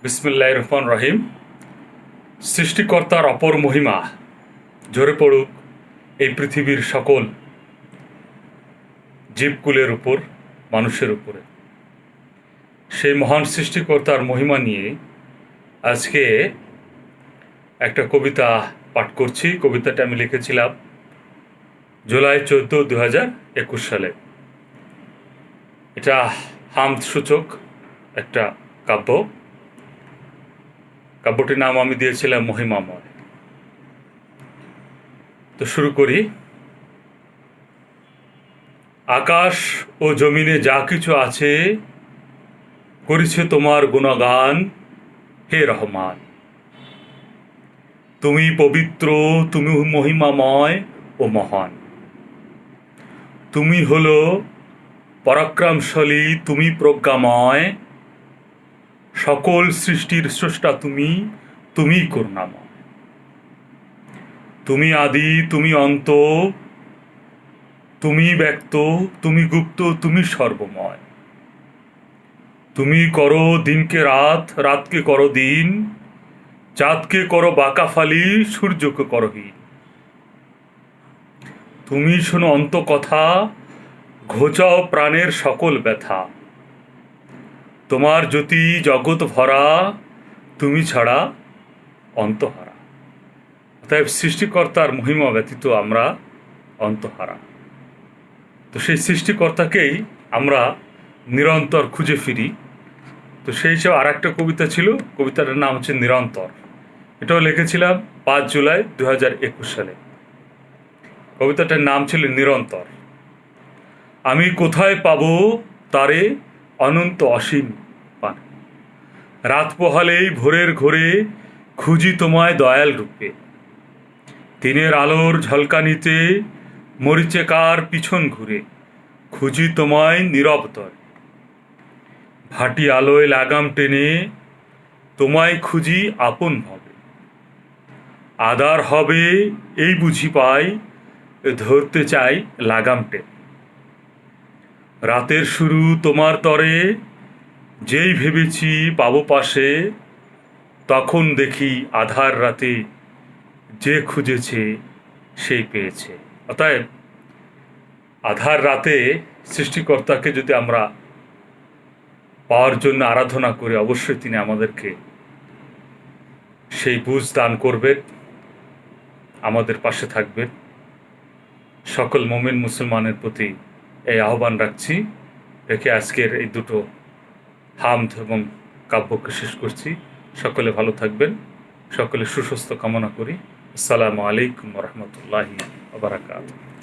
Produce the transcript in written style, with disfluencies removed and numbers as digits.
বিসমিল্লাহির রহমানির রহিম। সৃষ্টিকর্তার অপর মহিমা ঝরে পড়ুক এই পৃথিবীর সকল জীবকুলের উপর, মানুষের উপরে। সেই মহান সৃষ্টিকর্তার মহিমা নিয়ে আজকে একটা কবিতা পাঠ করছি। কবিতাটা আমি লিখেছিলাম জুলাই 14, 2021 সালে। এটা হামদ সূচক একটা কাব্য। কাব্যটির নাম আমি দিয়েছিলাম মহিমাময়। তো শুরু করি। আকাশ ও জমিনে যা কিছু আছে করেছে তোমার গুণগান, হে রহমান। তুমি পবিত্র, তুমি মহিমাময় ও মহান। তুমি হলো পরাক্রমশালী, তুমি প্রজ্ঞাময়। সকল সৃষ্টির স্রষ্টা তুমি, তুমি করুণাময়। তুমি আদি, তুমি অন্ত, তুমি ব্যক্ত, তুমি গুপ্ত, তুমি সর্বময়। তুমি করো দিনকে রাত, রাতকে করো দিন, চাঁদকে করো বাঁকা ফালি, সূর্যকে করো হীন। তুমি শোনো অন্ত কথা, ঘোচাও প্রাণের সকল ব্যথা। তোমার জ্যোতি জগৎ ভরা, তুমি ছাড়া অন্তহারা। অতএব সৃষ্টিকর্তার মহিমা ব্যতীত আমরা অন্তহারা। তো সেই সৃষ্টিকর্তাকেই আমরা নিরন্তর খুঁজে ফিরি। তো সেই হিসেবে আর একটা কবিতা ছিল, কবিতাটার নাম হচ্ছে নিরন্তর। এটাও লিখেছিলাম 5 জুলাই 2021 সালে। কবিতাটার নাম ছিল নিরন্তর। আমি কোথায় পাবো তারে অনন্ত অসীম পানে। রাত পোহালেই ভোরের ঘোরে খুঁজি তোমায় দয়াল রূপে। দিনের আলোর ঝলকানিতে মরিচেকার পিছন ঘুরে খুঁজি তোমায় নীরব তরে। ভাটি আলোয় লাগাম টেনে তোমায় খুঁজি আপন ভাবে। আদার হবে এই বুঝি পাই, ধরতে চাই লাগাম টেনে। রাতের শুরু তোমার তরে, যেই ভেবেছি পাবো পাশে, তখন দেখি আধার রাতে যে খুঁজেছে সেই পেয়েছে। অতএব আধার রাতে সৃষ্টিকর্তাকে যদি আমরা পাওয়ার জন্য আরাধনা করি, অবশ্যই তিনি আমাদেরকে সেই বুঝ দান করবেন, আমাদের পাশে থাকবেন। সকল মুমিন মুসলমানের প্রতি এই আহ্বান রাখছি, রেখে আজকের এই দুটো হামদ এবং কাব্যকে শেষ করছি। সকলে ভালো থাকবেন, সকলে সুস্বাস্থ্য কামনা করি। আসসালামু আলাইকুম ওয়া রাহমাতুল্লাহি ওয়া বারাকাতুহু।